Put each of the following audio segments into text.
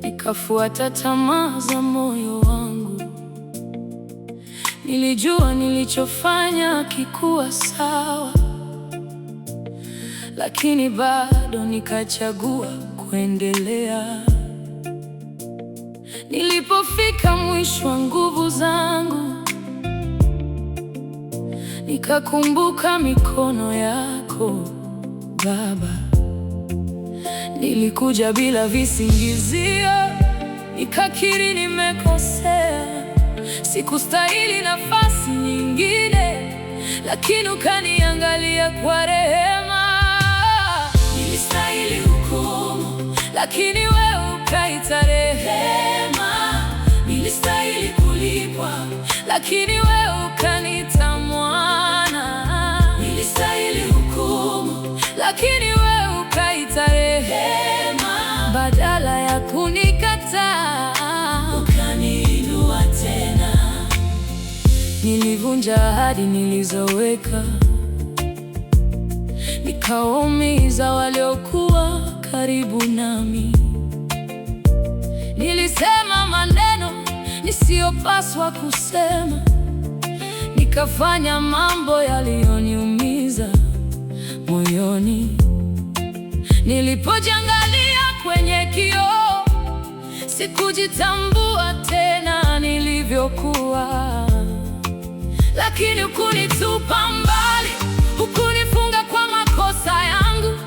nikafuata tamaa za moyo wangu. Nilijua nilichofanya hakikuwa sawa, lakini bado nikachagua kuendelea. Nilipofika mwisho wa nguvu zangu, nikakumbuka mikono yako Baba. Nilikuja bila visingizio, nikakiri nimekosea. Sikustahili nafasi nyingine, lakini ukaniangalia kwa rehema. Nilistahili hukumu, lakini wewe ukaita rehema. Nilistahili kulipwa, lakini wewe ukaniita mwana. Nilistahili hukumu, lakini wewe ukaita rehema. Badala ya kunikataa, ukaniinua tena. Nilivunja ahadi nilizoweka, nikawaumiza waliokuwa karibu nami. Nilisema maneno nisiyopaswa kusema, nikafanya mambo yaliyoniumiza moyoni. Nilipojiangalia kwenye kioo, sikujitambua tena nilivyokuwa. Lakini hukunitupa mbali, hukunifunga kwa makosa yangu.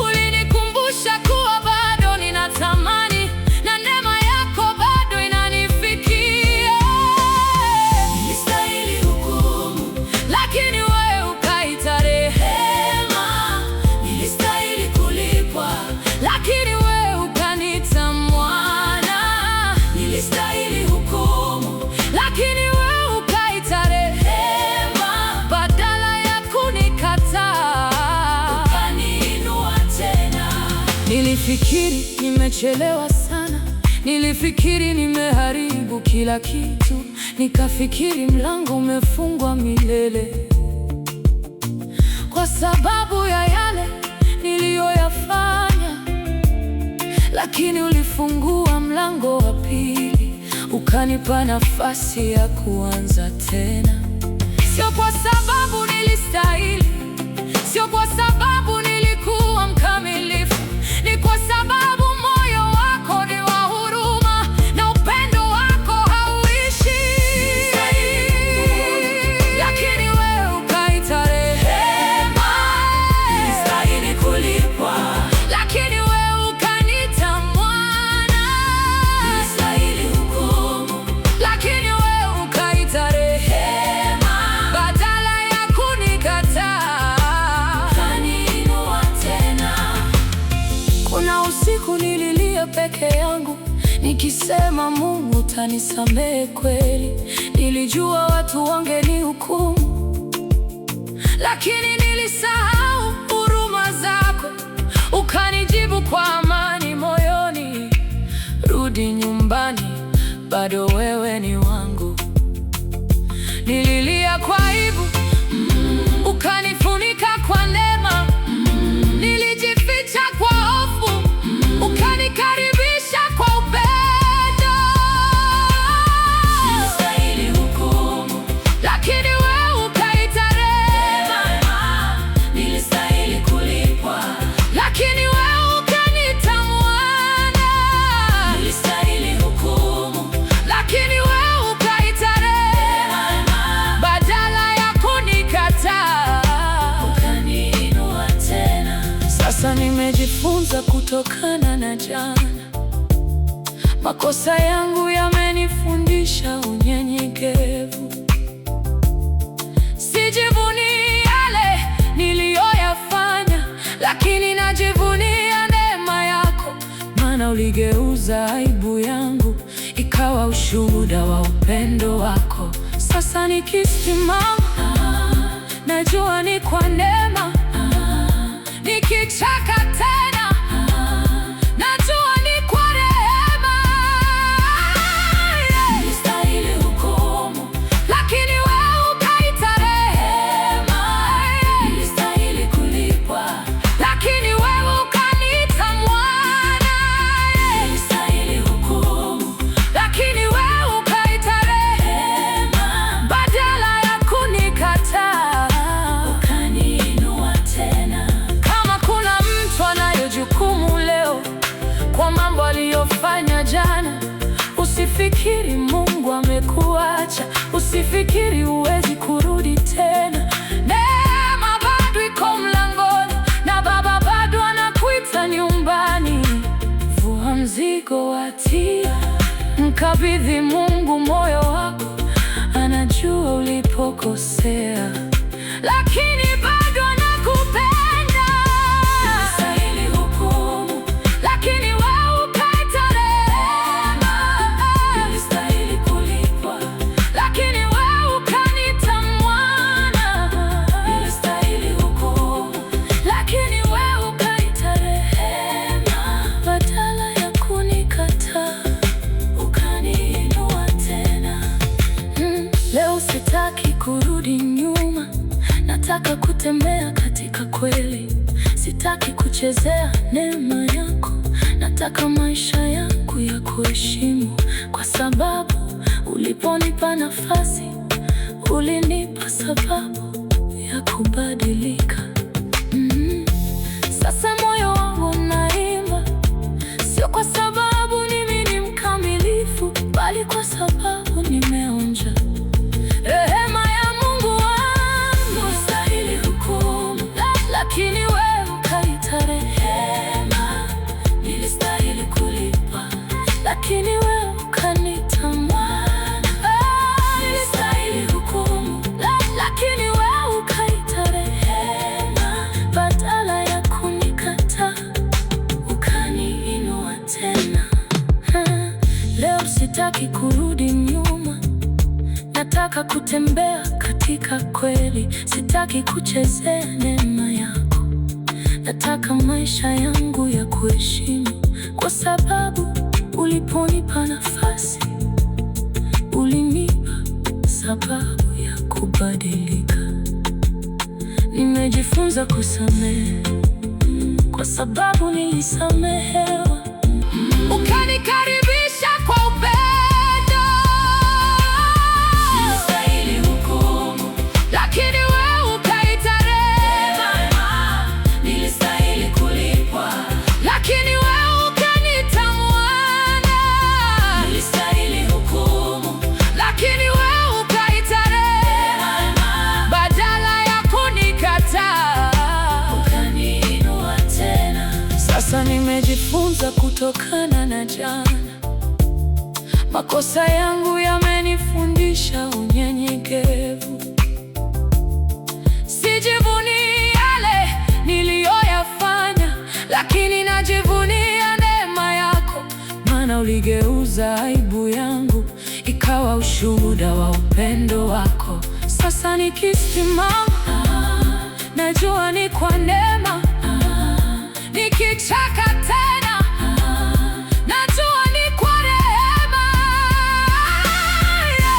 Ulinikumbusha kuwa bado nina thamani, na neema yako bado inanifikia. Nilistahili hukumu, lakini wewe ukaita rehema. Nilistahili kulipwa, lakini wewe ukaniita mwana. Nilistahili hukumu, lakini wewe ukaita rehema. Badala ya kunikataa, ukaniinua tena. Nilifikiri nimechelewa sana, nilifikiri nimeharibu kila kitu, nikafikiri mlango umefungwa milele. Kwa sababu ya yale niliyoyafanya, lakini ulifungua mlango wa pili, ukanipa nafasi ya kuanza tena. Sio kwa sababu nilistahili, sio kwa sababu nilikuwa mkamilifu, ni kwa sababu moyo wako ni wa huruma na upendo wako hauishi. Lakini wewe ukaita rehema. Nilistahili kulipwa, lakini wewe ukaniita mwana. Nilistahili hukumu, lakini wewe ukaita rehema. Badala ya kunikataa, ukaniinua tena. Kuna usiku nililia peke yangu, nikisema Mungu utanisamehe kweli. Nilijua watu wangenihukumu, lakini nilisahau huruma zako. Ukanijibu kwa amani moyoni, rudi nyumbani, bado wewe ni wangu. Nililia kwa aibu, ukanifunika kwa neema. Nilijificha kwa hofu, ukanikaribisha kwa upendo. Nilistahili hukumu, lakini wewe ukaita rehema. Nilistahili kulipwa, lakini wewe ukaniita mwana. Nilistahili hukumu, lakini wewe ukaita rehema. Badala ya kunikataa, ukaniinua tena. Sasa nimejifunza kutokana na jana. Makosa yangu yamenifundisha unyenyekevu. Sijivunie yale niliyoyafanya, lakini najivunia neema yako. Maana uligeuza aibu yangu ikawa ushuhuda wa upendo wako. Sasa nikisimama, najua ni kwa neema. Nikichaka tena, najua ni kwa rehema. Nilistahili hukumu, lakini wewe ukaita rehema. Nilistahili kulipwa, lakini wewe ukaniita mwana. Nilistahili hukumu, uliyofanya jana. Usifikiri Mungu amekuacha, usifikiri huwezi kurudi tena. Neema bado iko mlangoni, na Baba bado anakuita nyumbani. Vua mzigo wa hatia, mkabidhi Mungu moyo wako. Anajua ulipokosea, lakini bado anakupenda. Unastahili hukumu, lakini wewe ukaita rehema. Unastahili kulipwa, lakini wewe ukaniita mwana. Unastahili hukumu, lakini wewe ukaita rehema. Badala ya kunikataa, ukaniinua tena. Leo sitaki kurudi nyuma, nataka kutembea katika kweli. Sitaki kuchezea neema yako, nataka maisha yangu ya kuheshimu. Kwa sababu uliponipa nafasi, ulinipa sababu ya kubadilika. Sasa moyo wangu unaimba, sio kwa sababu mimi ni mkamilifu, bali kwa sababu nimeonja rehema ya Mungu wangu. Unastahili hukumu, lakini wewe ukaita rehema. Nilistahili kulipa, lakini wewe ukaniita mwana. Nilistahili hukumu, lakini wewe ukaita rehema. Badala ya kunikataa, ukaniinua tena. Leo sitaki kurudi nyuma, nataka kutembea katika kweli. Sitaki kuchezea neema yako, nataka maisha yangu ya kuheshimu. Kwa sababu uliponipa nafasi, ulinipa sababu ya kubadilika. Nimejifunza kusamehe, kwa sababu nilisamehewa. Ukanikaribisha kwa upendo. Sasa nimejifunza kutokana na jana. Makosa yangu yamenifundisha unyenyekevu. Sijivunie yale niliyoyafanya, lakini najivunia neema yako. Maana uligeuza aibu yangu ikawa ushuhuda wa upendo wako. Sasa nikisimama, najua ni kwa neema. Nikichaka tena, najua ni kwa rehema.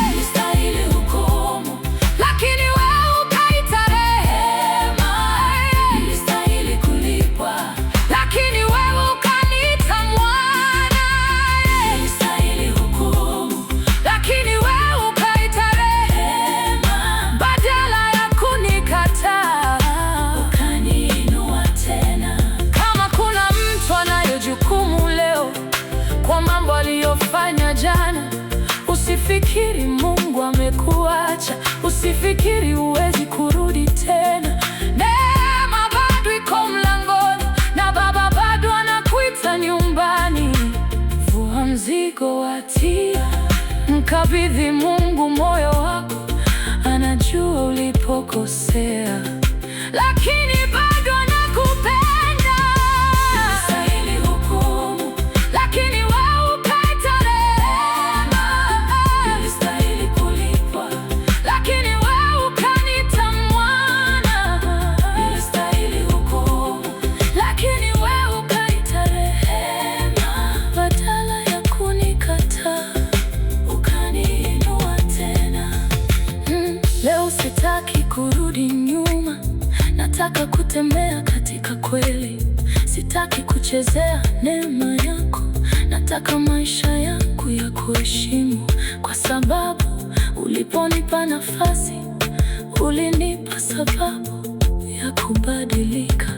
Nilistahili hukumu, lakini wewe ukaita rehema. Nilistahili kulipwa, lakini wewe ukaniita mwana. Nilistahili hukumu, lakini wewe ukaita rehema. Badala ya kunikataa, ukaniinua tena. Jukumu leo kwa mambo aliyofanya jana. Usifikiri Mungu amekuacha, usifikiri huwezi kurudi tena. Neema bado iko mlangoni, na Baba bado anakuita nyumbani. Vua mzigo wa hatia, mkabidhi Mungu moyo wako. Anajua ulipokosea, lakini bado anakupenda. Sitaki kurudi nyuma, nataka kutembea katika kweli. Sitaki kuchezea neema yako, nataka maisha yangu ya kuheshimu. Kwa sababu uliponipa nafasi, ulinipa sababu ya kubadilika.